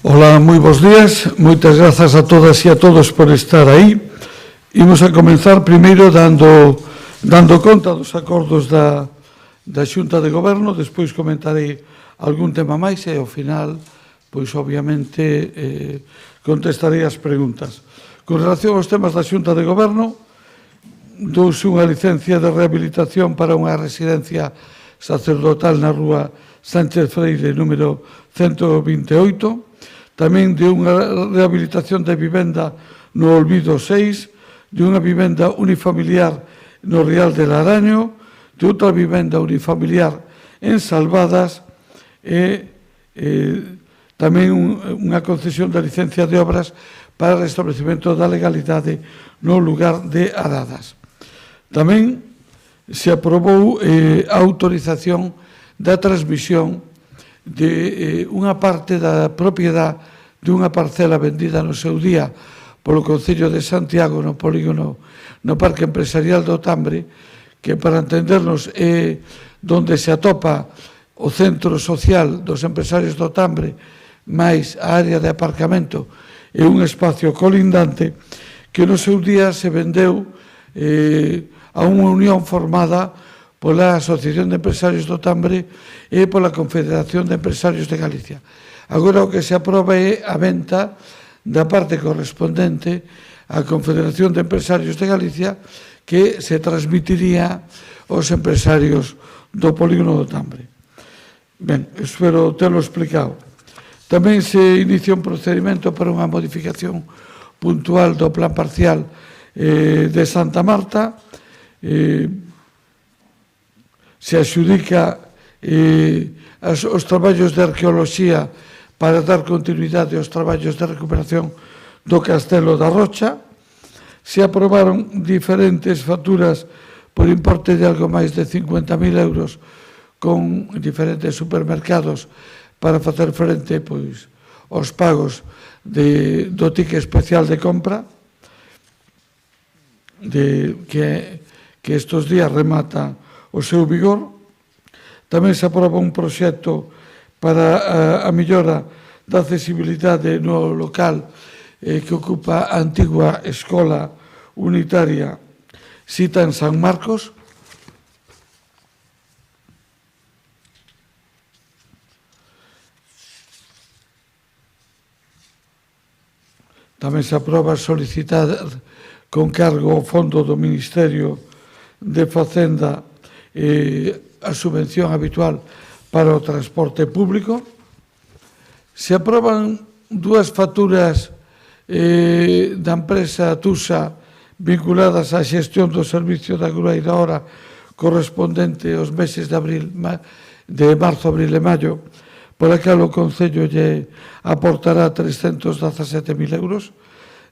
Ola, moi bons días, moitas grazas a todas e a todos por estar aí. Imos a comenzar primeiro dando conta dos acordos da Xunta de Goberno, despois comentarei algún tema máis e ao final, pois obviamente, contestarei as preguntas. Con relación aos temas da Xunta de Goberno, douse unha licencia de rehabilitación para unha residencia sacerdotal na rúa Sánchez Freire, número 128, tamén de unha rehabilitación de vivenda no Olvido 6, de unha vivenda unifamiliar no Rial de Laraño, de outra vivenda unifamiliar en Salvadas e tamén unha concesión de licencia de obras para o restablecemento da legalidade no lugar de Aradas. Tamén se aprobou a autorización da transmisión de unha parte da propiedade dunha parcela vendida no seu día polo Concello de Santiago no polígono no Parque Empresarial do Tambre, que para entendernos é onde se atopa o centro social dos empresarios do Tambre máis a área de aparcamento e un espacio colindante que no seu día se vendeu a unha unión formada pola Asociación de Empresarios do Tambre e pola Confederación de Empresarios de Galicia. Agora o que se aproba é a venta da parte correspondente á Confederación de Empresarios de Galicia, que se transmitiría aos empresarios do polígono do Tambre. Ben, espero telo explicado. Tamén se inicia un procedimento para unha modificación puntual do plan parcial de Santa Marta. Se adxudica os traballos de arqueoloxía para dar continuidade aos traballos de recuperación do Castelo da Rocha. Se aprobaron diferentes facturas por importe de algo máis de 50.000 euros con diferentes supermercados para facer frente aos pagos do ticket especial de compra, que estes días remata o seu vigor. Tamén se aproba un proxecto para a mellora da accesibilidade no local que ocupa a antigua escola unitaria Sita en San Marcos. Tamén se aproba solicitar con cargo ao fondo do Ministerio de Facenda a subvención habitual para o transporte público. Se aproban dúas facturas da empresa Tusa vinculadas á xestión do servicio da grúa e da hora correspondente aos meses de marzo, abril e maio, pola cal o Concello lle aportará 317.000 euros,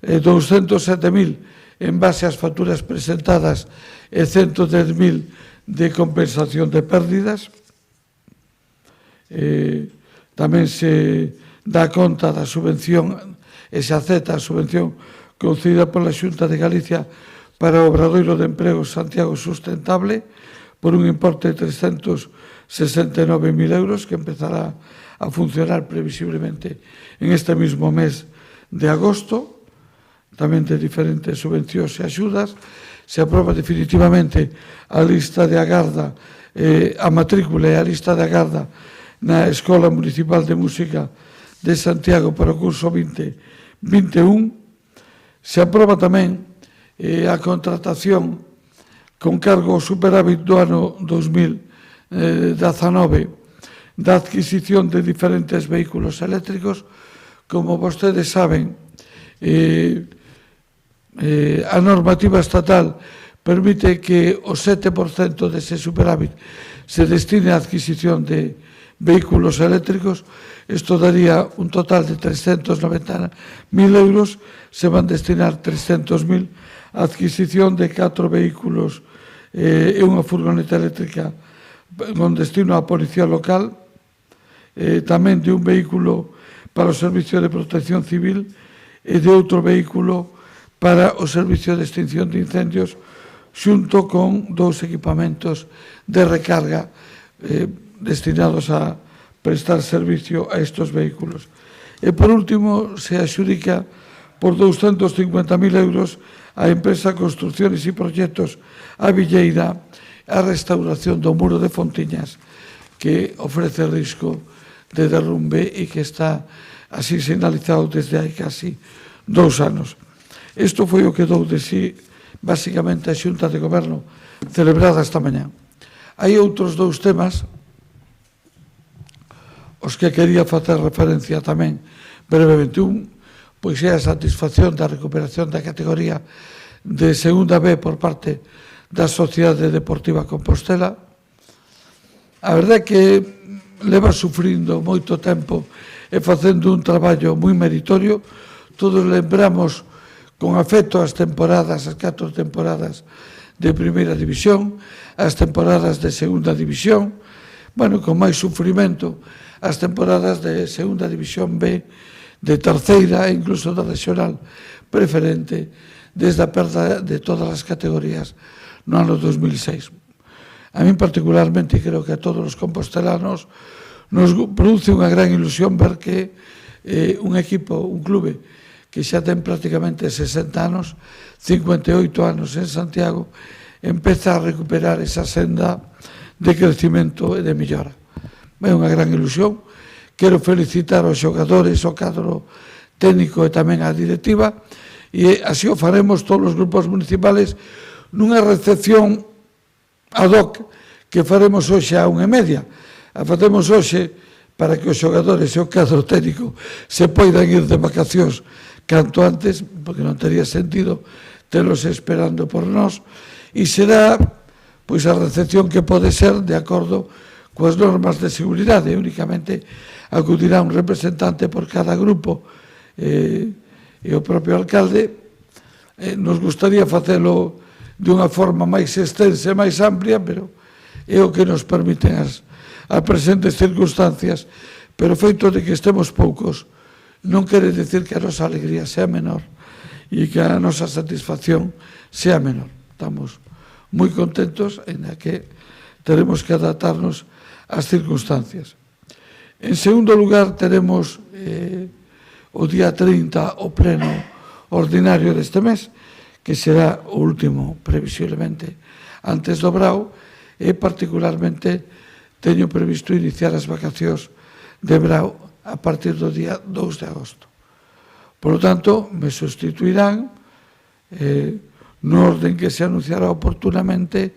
207.000 en base ás facturas presentadas e 110.000 de compensación de pérdidas. Tamén se dá conta da subvención e se acepta a subvención concedida pola Xunta de Galicia para o Obradoiro de Emprego Santiago Sustentable por un importe de 369.000 euros que empezará a funcionar previsiblemente en este mismo mes de agosto. Tamén de diferentes subvencións e axudas. Se aproba definitivamente a lista de agarda, a matrícula e a lista de agarda na Escola Municipal de Música de Santiago para o curso 2021. Se aproba tamén a contratación con cargo ao superávit do ano 2019 da adquisición de diferentes vehículos eléctricos. Como vostedes saben, a normativa estatal permite que o 7% dese superávit se destine á adquisición de vehículos eléctricos. Isto daría un total de 390.000 euros. Se van destinar 300.000 á adquisición de 4 vehículos e unha furgoneta eléctrica con destino á Policía Local, tamén de un vehículo para o Servicio de Protección Civil e de outro vehículo para o Servicio de Extinción de Incendios, xunto con 2 equipamentos de recarga destinados a prestar servicio a estos vehículos. E, por último, se adxudica por 250.000 euros a empresa Construcciones e Proxectos A Villeira a restauración do muro de Fontiñas, que ofrece risco de derrumbe e que está así sinalizado desde hai casi 2 anos. Isto foi o que dou de si, basicamente, a Xunta de Goberno celebrada esta mañá. Hai outros 2 temas os que quería facer referencia tamén brevemente. Pois é a satisfacción da recuperación da categoría de segunda B por parte da Sociedade Deportiva Compostela. A verdade é que leva sufrindo moito tempo e facendo un traballo moi meritorio. Todos lembramos con afecto as 4 temporadas de Primeira División, as temporadas de Segunda División, con máis sufrimento as temporadas de Segunda División B, de Terceira e incluso da Regional Preferente, desde a perda de todas as categorías no ano 2006. A mí particularmente, e creo que a todos os compostelanos, nos produce unha gran ilusión ver que un equipo, un clube que xa ten prácticamente 60 anos, 58 anos en Santiago, empeza a recuperar esa senda de crecimento e de mellora. É unha gran ilusión. Quero felicitar aos xogadores, ao cadro técnico e tamén á directiva, e así o faremos todos os grupos municipales nunha recepción ad hoc que faremos hoxe a 1:30. A facemos hoxe para que os xogadores e o cadro técnico se poidan ir de vacacións canto antes, porque non tería sentido telos esperando por nós, e será pois a recepción que pode ser de acordo coas normas de seguridade. Únicamente acudirá un representante por cada grupo e o propio alcalde. Nos gustaría facelo de unha forma máis extensa e máis amplia, pero é o que nos permiten as presentes circunstancias. Pero o feito de que estemos poucos non quere dicir que a nosa alegría sea menor e que a nosa satisfacción sea menor. Estamos moi contentos, en a que teremos que adaptarnos ás circunstancias. En segundo lugar, teremos o día 30 o pleno ordinario deste mes, que será o último, previsiblemente, antes do Brao, e particularmente teño previsto iniciar as vacacións de Brao a partir do día 2 de agosto. Por lo tanto, me sustituirán no orden que se anunciará oportunamente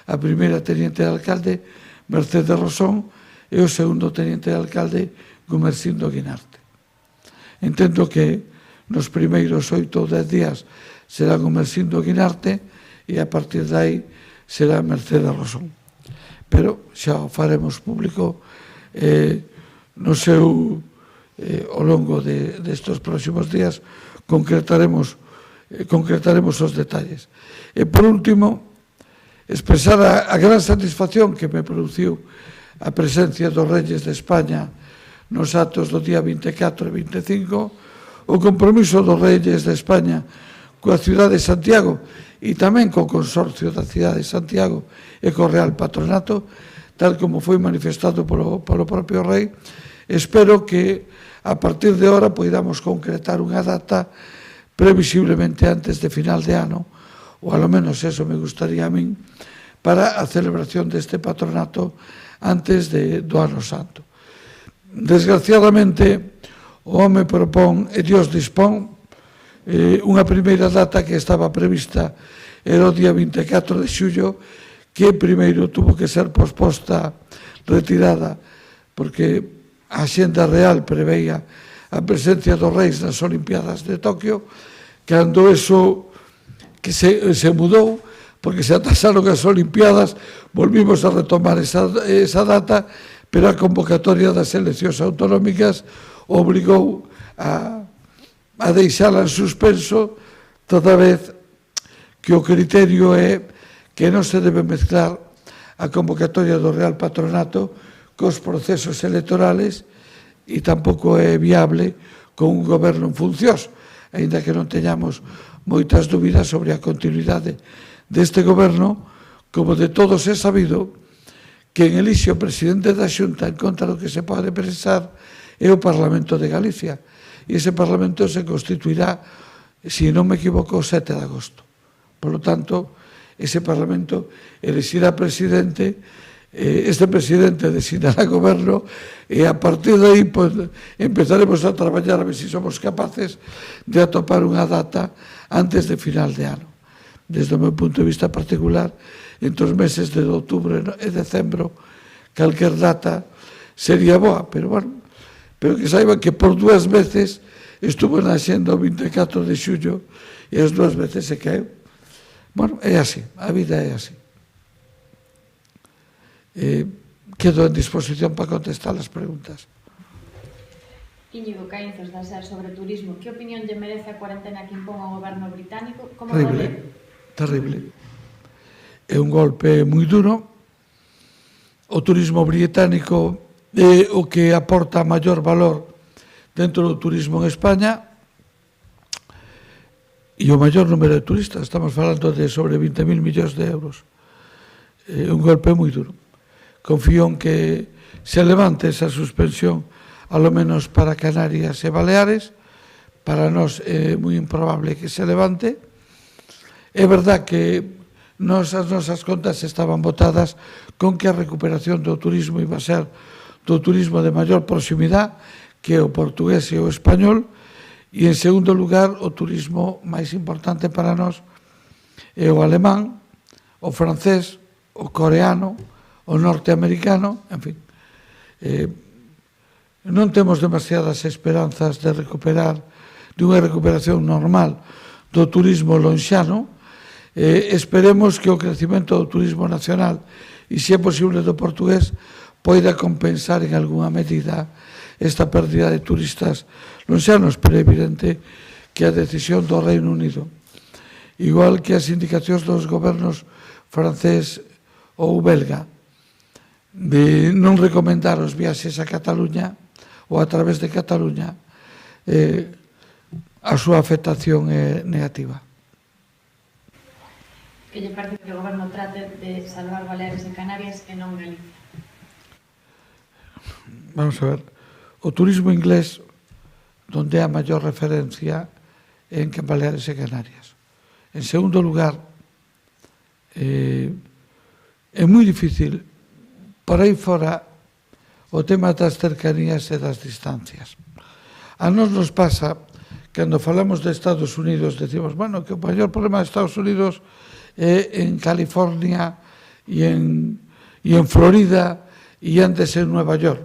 a primeira teniente de alcalde, Mercedes Rosón, e o segundo teniente de alcalde, Gumersindo Guinarte. Entendo que nos primeiros 8 ou 10 días será Gumersindo Guinarte e a partir de aí será Mercedes Rosón. Pero xa o faremos público no seu ao longo destes próximos días concretaremos os detalles. E por último, expresar a gran satisfacción que me produciu a presencia dos Reyes de España nos actos do día 24 e 25, o compromiso dos Reyes de España coa cidade de Santiago e tamén co consorcio da cidade de Santiago e co Real Patronato, tal como foi manifestado polo propio Rei. Espero que a partir de ahora poidamos concretar unha data previsiblemente antes de final de ano, ou alo menos eso me gustaría a min, para a celebración deste patronato antes do Ano Santo. Desgraciadamente, o home propón e Dios dispón. Unha primeira data que estaba prevista era o día 24 de xullo, que primeiro tuvo que ser posposta, retirada, porque a Axenda Real preveía a presencia dos reis nas Olimpiadas de Tokio. Cando eso que se mudou, porque se atrasaron as Olimpiadas, volvimos a retomar esa data, pero a convocatoria das eleccións autonómicas obrigou a deixala en suspenso, toda vez que o criterio é que non se debe mezclar a convocatoria do Real Patronato cos procesos electorales, e tampouco é viable con un goberno en funcións, aínda que non teñamos moitas dúbidas sobre a continuidade deste goberno. Como de todos é sabido, quen elixe o presidente da Xunta en contra do que se pode pensar é o Parlamento de Galicia. E ese Parlamento se constituirá, se non me equivoco, o 7 de agosto. Por lo tanto, ese Parlamento elexirá presidente, este presidente designará goberno e a partir de aí pues, empezaremos a traballar a ver se somos capaces de atopar unha data antes de final de ano. Desde o meu punto de vista particular, entre os meses de outubro e decembro, calquer data sería boa, pero bueno, pero que saiban que por dúas veces estuvo na xenda o 24 de xullo e as dúas veces se caeu. Bueno, é así, a vida é así. Quedo en disposición para contestar as preguntas. Íñigo Caínzos, da SER, sobre turismo. Que opinión lle merece a cuarentena que impón o goberno británico? Como terrible, terrible. É un golpe moi duro. O turismo británico é o que aporta maior valor dentro do turismo en España e o maior número de turistas. Estamos falando de sobre 20.000 millóns de euros. É un golpe moi duro. Confío en que se levante esa suspensión, alo menos para Canarias e Baleares. Para nós é moi improbable que se levante. É verdad que as nosas contas estaban votadas con que a recuperación do turismo iba a ser do turismo de maior proximidade, que é o portugués e o español, e en segundo lugar o turismo máis importante para nós é o alemán, o francés, o coreano, o norteamericano, en fin. Non temos demasiadas esperanzas de recuperar, de unha recuperación normal do turismo lonxano. Esperemos que o crecimento do turismo nacional e, se é posible, do portugués poida compensar en algunha medida esta pérdida de turistas lonxanos, pero é evidente que a decisión do Reino Unido, igual que as indicacións dos gobernos francés ou belga, de non recomendar os viaxes a Cataluña ou a través de Cataluña, a súa afectación é negativa. Que lle parece que o goberno trate de salvar Baleares e Canarias e non Galicia? Vamos a ver, o turismo inglés, donde é a maior referencia en Baleares e Canarias. En segundo lugar, é moi difícil por aí fora o tema das cercanías e das distancias. A nos pasa, cando falamos de Estados Unidos, decimos, bueno, que o maior problema de Estados Unidos é en California e en Florida e antes en Nueva York.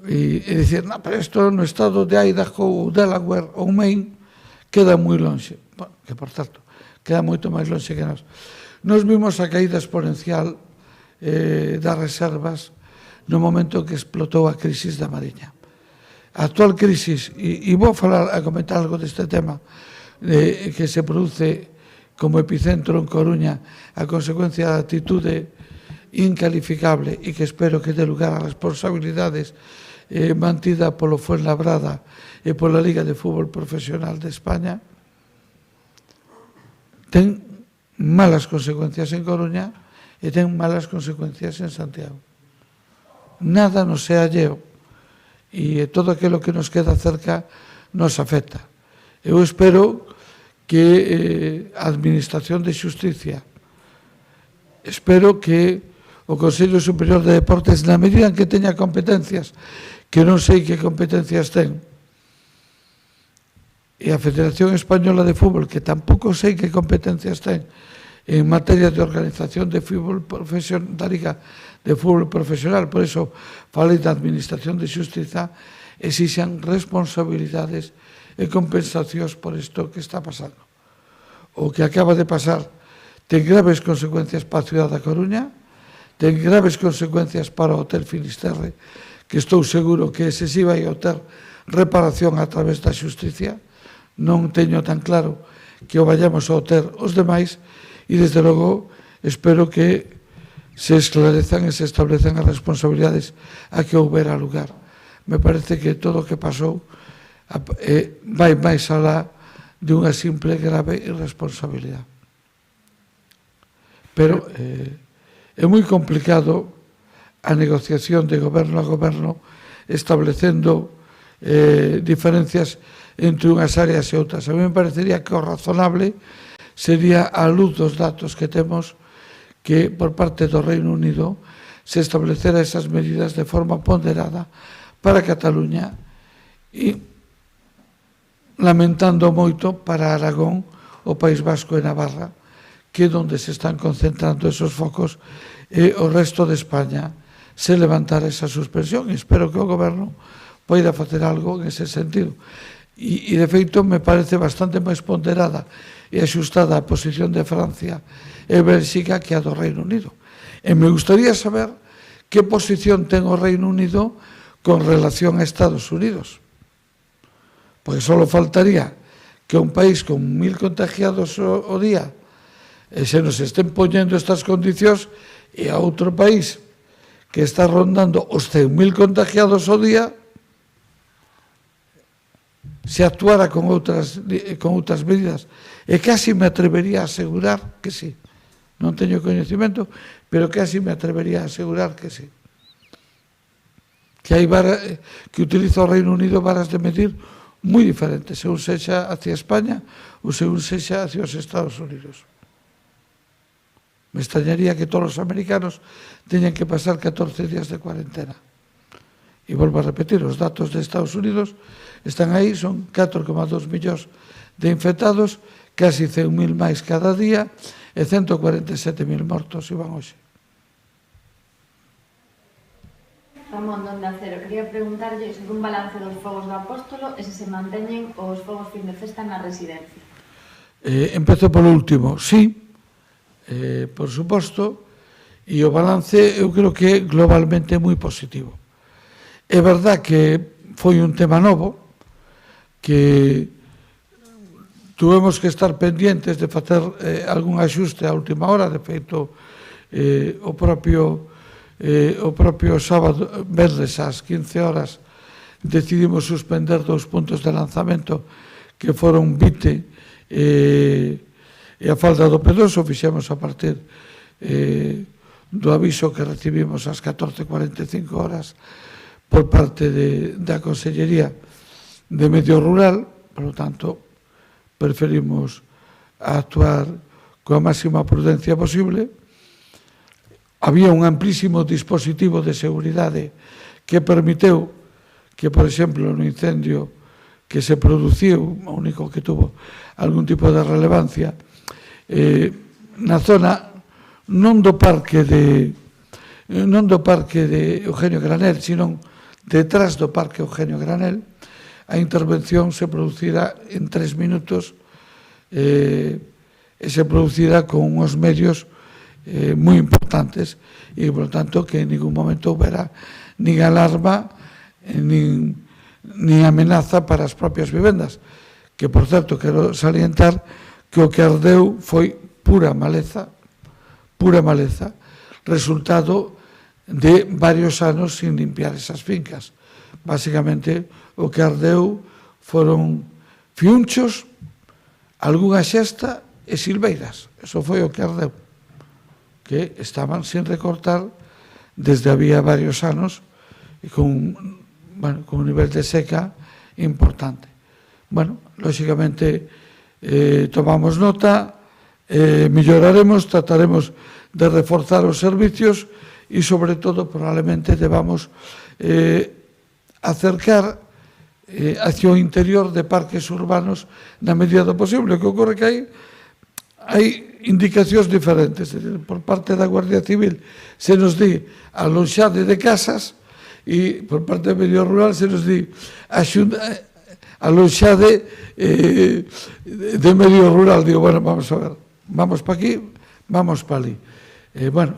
E dicir, no, pero isto no estado de Idaho ou Delaware ou Maine queda moi lonxe. Bueno, que por certo, queda moito máis lonxe que nós. Nos vimos a caída exponencial das reservas no momento que explotou a crisis da Mariña. A actual crisis, e vou a comentar algo deste tema, que se produce como epicentro en Coruña a consecuencia da actitude incalificable e que espero que dé lugar a responsabilidades mantida polo Fuenlabrada e pola Liga de Fútbol Profesional de España, ten malas consecuencias en Coruña e ten malas consecuencias en Santiago. Nada nos é alleo e todo aquilo que nos queda cerca nos afecta. Eu espero que a Administración de Xusticia, espero que o Consello Superior de Deportes, na medida en que teña competencias, que non sei que competencias ten, e a Federación Española de Fútbol, que tampouco sei que competencias ten en materia de organización de fútbol profesional, da Liga de Fútbol Profesional, por iso falei da Administración de Xustiza, exixan responsabilidades e compensacións por isto que está pasando. O que acaba de pasar ten graves consecuencias para a cidade da Coruña, ten graves consecuencias para o Hotel Finisterre, que estou seguro que se si vai a ter reparación a través da xusticia. Non teño tan claro que o vayamos a ter os demais, e desde logo espero que se esclarezan e se establezan as responsabilidades a que houbera lugar. Me parece que todo o que pasou vai máis alá de unha simple grave irresponsabilidade. Pero é moi complicado a negociación de goberno a goberno establecendo diferencias entre unhas áreas e outras. A mí me parecería que o razonable sería, a luz dos datos que temos, que por parte do Reino Unido se establecera esas medidas de forma ponderada para Cataluña e lamentando moito para Aragón, o País Vasco e Navarra, que é onde se están concentrando esos focos, e o resto de España se levantara esa suspensión. E espero que o Goberno poida facer algo en ese sentido. E de feito, me parece bastante máis ponderada e axustada a posición de Francia e Bélxica que a do Reino Unido. E me gustaría saber que posición ten o Reino Unido con relación a Estados Unidos. Porque só faltaría que un país con 1000 contagiados o día se nos estén poñendo estas condicións e a outro país que está rondando os 100.000 contagiados o día se actuara con outras medidas. E casi me atrevería a asegurar que sí. Non teño coñecimento, pero casi me atrevería a asegurar que sí. Que hai que utiliza o Reino Unido varas de medir moi diferentes, según sexa hacia España ou según sexa hacia os Estados Unidos. Me extrañaría que todos os americanos teñan que pasar 14 días de cuarentena. E volvo a repetir, os datos de Estados Unidos están aí, son 4,2 millóns de infectados, casi 100.000 máis cada día e 147.000 mortos iban hoxe. Ramón, donde Acero, quería preguntarlle sobre un balance dos fogos do Apóstolo e se manteñen os fogos fin de festa na residencia. Empezo polo último, sí, por suposto, e o balance eu creo que globalmente é moi positivo. É verdad que foi un tema novo, que tuvemos que estar pendientes de facer algún axuste á última hora. De feito, o propio sábado, venres ás 15 horas, decidimos suspender 2 puntos de lanzamento que foron Vite e a Falda do Pedroso. Fixemos a partir do aviso que recibimos ás 14:45 horas por parte da Consellería de Medio Rural. Por lo tanto, preferimos actuar coa máxima prudencia posible. Había un amplísimo dispositivo de seguridade que permiteu que, por exemplo, no incendio que se produciu, o único que tuvo algún tipo de relevancia, na zona non do parque de Eugenio Granel, sino detrás do parque Eugenio Granel, a intervención se producirá en 3 minutos e se producirá con uns medios moi importantes e, por tanto, que en ningún momento houbera nin alarma nin amenaza para as propias vivendas, que, por certo, quero salientar que o que ardeu foi pura maleza, resultado de varios anos sin limpiar esas fincas. Básicamente, o que ardeu foron fiunchos, algunha xesta e silveiras. Eso foi o que ardeu, que estaban sin recortar desde había varios anos e con un nivel de seca importante. Lóxicamente, tomamos nota, melloraremos, trataremos de reforzar os servicios e, sobre todo, probablemente debamos acercar hacia o interior de parques urbanos na medida do posible. O que ocorre que hai indicacións diferentes. Por parte da Guardia Civil se nos di alonxade de casas e por parte do medio rural se nos di alonxade de medio rural. Digo, vamos a ver, vamos para aquí, vamos para ali.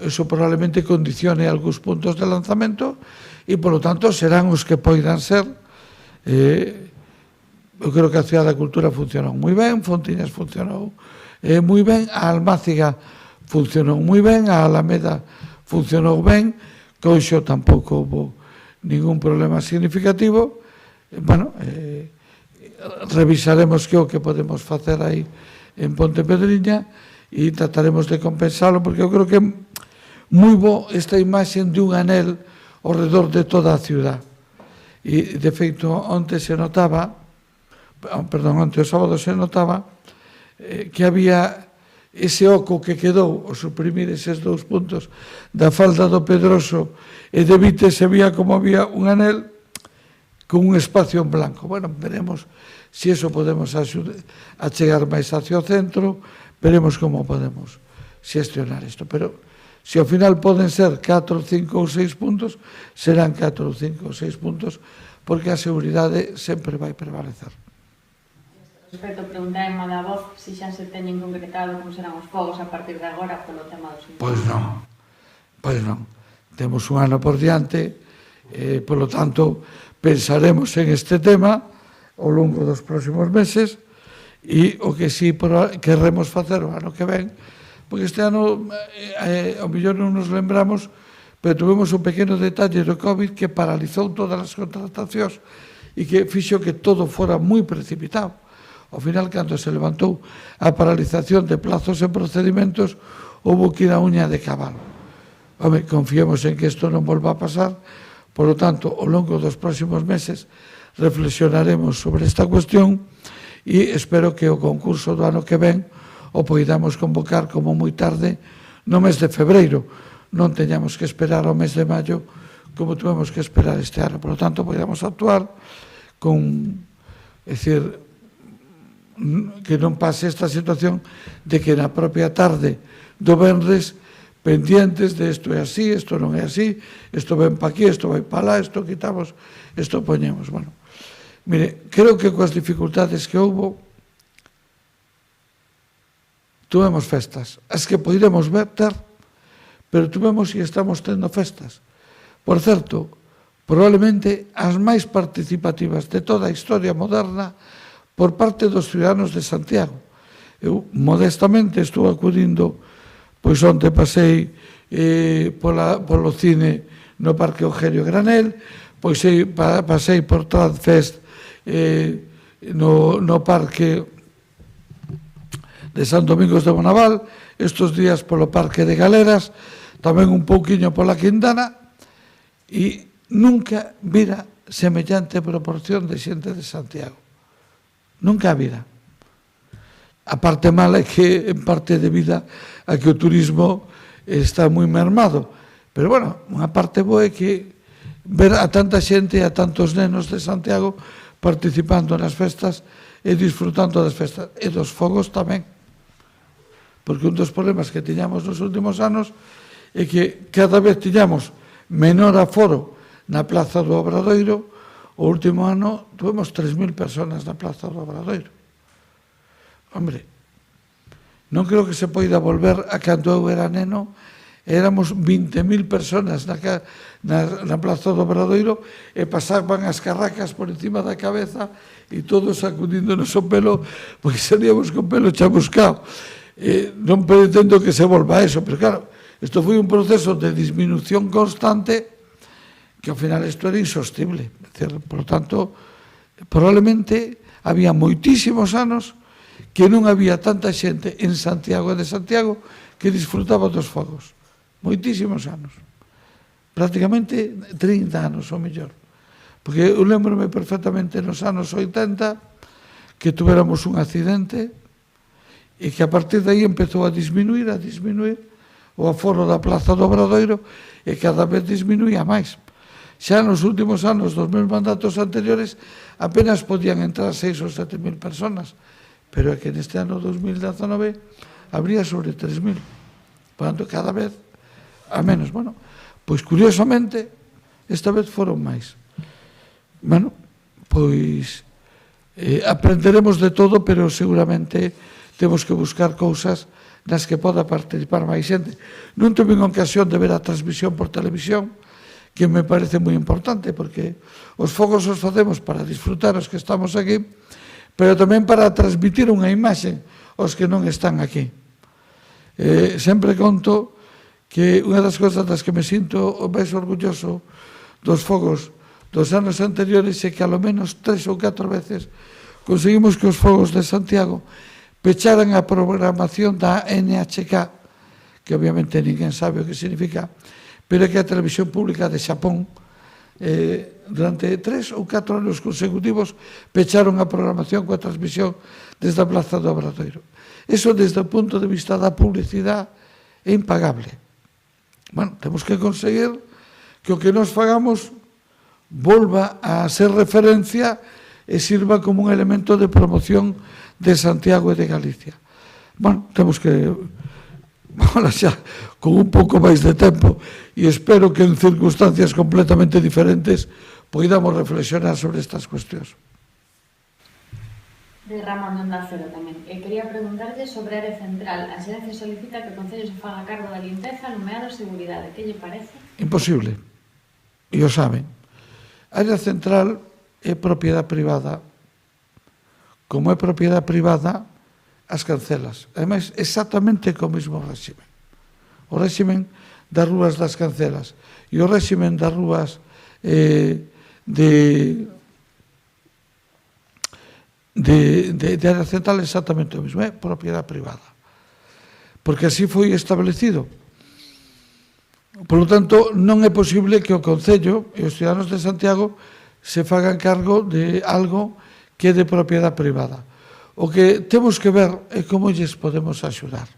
Eso probablemente condicione algúns puntos de lanzamento e, polo tanto, serán os que poidan ser. Eu creo que a Cidade da Cultura funcionou moi ben, Fontiñas funcionou moi ben, a Almáciga funcionou moi ben, a Alameda funcionou ben, Coixo tampouco houve ningún problema significativo. Revisaremos que o que podemos facer aí en Pontepedriña e trataremos de compensalo, porque eu creo que é moi bo esta imaxe de un anel ao redor de toda a ciudad. E, de feito, onte se notaba, onte o sábado se notaba que había ese oco que quedou ao suprimir eses 2 puntos da falda do Pedroso e de Vite se vía como había un anel con un espacio en blanco. Bueno, veremos se eso podemos achegar máis hacia o centro, veremos como podemos xestionar isto, pero se ao final poden ser 4, 5 ou 6 puntos, serán 4, 5 ou 6 puntos, porque a seguridade sempre vai prevalecer. Respecto, preguntar en da voz se xa se teñen concretado como serán os fogos a partir de agora polo tema dos incendios. Pois non. Temos un ano por diante, polo tanto, pensaremos en este tema ao longo dos próximos meses e o que sí querremos facer o ano que ven, porque este ano, ao mellor non nos lembramos, pero tuvemos un pequeno detalle do COVID que paralizou todas as contratacións e que fixo que todo fora moi precipitado. Ao final, cando se levantou a paralización de plazos e procedimentos, houve que ir a uña de cabalo. Home, confiemos en que isto non volva a pasar, por lo tanto, ao longo dos próximos meses reflexionaremos sobre esta cuestión e espero que o concurso do ano que ven o poidamos convocar como moi tarde no mes de febreiro. Non teñamos que esperar ao mes de maio como tuvemos que esperar este ano. Por lo tanto, poidamos actuar con, é dicir, que non pase esta situación de que na propia tarde do venres pendientes de isto é así, isto non é así, isto ven pa aquí, isto vai pa lá, isto quitamos, isto poñemos. Bueno, mire, creo que coas dificultades que houbo tuvemos festas, as que podiremos ter, pero tuvemos e estamos tendo festas. Por certo, probablemente as máis participativas de toda a historia moderna por parte dos ciudadanos de Santiago. Eu, modestamente, estou acudindo, pois onte pasei polo cine no Parque Eugenio Granel, pois pasei por Tradfest no Parque de San Domingos de Bonaval, estes días polo Parque de Galeras, tamén un pouquiño pola Quintana, e nunca vira semellante proporción de xente de Santiago. Nunca vira. A parte mala é que, en parte debido a que o turismo está moi mermado. Pero, bueno, unha parte boa é que ver a tanta xente e a tantos nenos de Santiago participando nas festas e disfrutando das festas. E dos fogos tamén. Porque un dos problemas que tiñamos nos últimos anos é que cada vez tiñamos menor aforo na Plaza do Obradoiro. O último ano tuvemos 3.000 personas na Plaza do Obradoiro. Hombre, non creo que se poida volver a cando eu era neno, éramos 20.000 personas na Plaza do Obradoiro e pasaban as carracas por encima da cabeza e todos sacudíndonos o pelo, porque salíamos con pelo chamuscado. Non pretendo que se volva a eso, pero claro, isto foi un proceso de disminución constante que ao final isto era insostible. Por lo tanto, probablemente había moitísimos anos que non había tanta xente en Santiago e de Santiago que disfrutaba dos fogos. Moitísimos anos. Prácticamente 30 anos, ou mellor. Porque eu lembro-me perfectamente nos anos 80 que tuveramos un accidente e que a partir de aí empezou a disminuir o aforo da Plaza do Obradoiro e cada vez disminuía máis. Xa nos últimos anos dos meus mandatos anteriores apenas podían entrar 6 ou 7.000 personas, pero é que neste ano 2019 habría sobre 3.000. Por tanto, cada vez a menos. Bueno, pois curiosamente, esta vez foron máis. Bueno, pois aprenderemos de todo, pero seguramente temos que buscar cousas nas que poda participar máis xente. Non tuve ocasión de ver a transmisión por televisión, que me parece moi importante, porque os fogos os facemos para disfrutar os que estamos aquí, pero tamén para transmitir unha imaxe aos que non están aquí. Sempre conto que unha das cousas das que me sinto máis orgulloso dos fogos dos anos anteriores é que alo menos 3 ou 4 veces conseguimos que os fogos de Santiago pecharan a programación da NHK, que obviamente ninguén sabe o que significa, pero é que a televisión pública de Xapón durante 3 ou 4 anos consecutivos pecharon a programación coa transmisión desde a Plaza do Obradoiro. Eso, desde o punto de vista da publicidade, é impagable. Bueno, temos que conseguir que o que nos fagamos volva a ser referencia e sirva como un elemento de promoción de Santiago e de Galicia. Bueno, temos que, ahora xa, con un pouco máis de tempo, e espero que en circunstancias completamente diferentes poidamos reflexionar sobre estas cuestións. De Ramón de Onda Cero tamén. Quería preguntarlle sobre a área central. A Xerencia solicita que o Concello se faga cargo da limpeza, alumeado e seguridade. Que lle parece? Imposible. E o saben. A área central é propiedade privada. Como é propiedade privada, as cancelas. Ademais, exactamente co mesmo réximen. O réximen das rúas das cancelas e o réximen das rúas de área central é exactamente o mesmo. É propiedade privada. Porque así foi establecido. Por lo tanto, non é posible que o Concello e os ciudadanos de Santiago se fagan cargo de algo que é de propiedade privada. O que temos que ver é como lles podemos axudar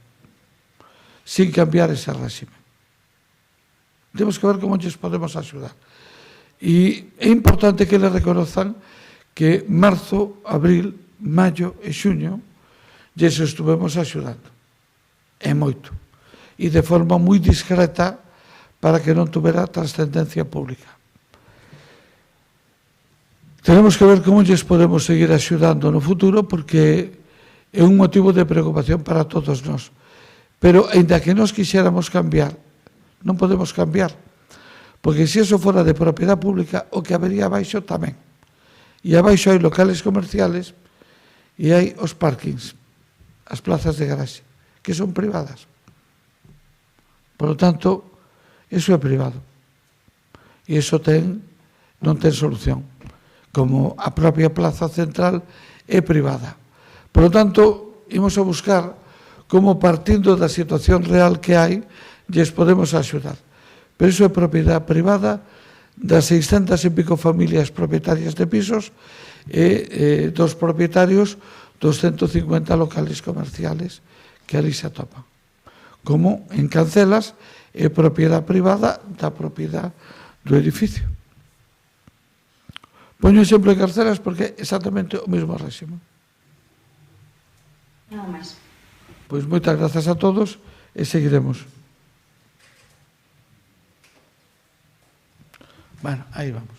sin cambiar ese régimen. Temos que ver como lles podemos axudar. E é importante que les reconozcan que marzo, abril, maio e xuño lles estuvemos axudando. É moito. E de forma moi discreta para que non tuvera trascendencia pública. Tenemos que ver como lles podemos seguir axudando no futuro, porque é un motivo de preocupación para todos nós. Pero, ainda que nós quixéramos cambiar, non podemos cambiar, porque se eso fora de propiedade pública, o que habería abaixo tamén. E abaixo hai locales comerciales e hai os parkings, as plazas de garaxe, que son privadas. Por lo tanto, eso é privado. E eso non ten solución. Como a propia plaza central é privada. Por lo tanto, imos a buscar como, partindo da situación real que hai, lles podemos axudar. Pero iso é propiedade privada das 600 e pico familias propietarias de pisos e dos propietarios dos 150 locales comerciales que ali se atopan. Como en Cancelas é propiedade privada da propiedade do edificio. Poño exemplo de Cancelas porque é exactamente o mesmo réximo. Nada máis. Pois moitas grazas a todos e seguiremos. Bueno, aí vamos.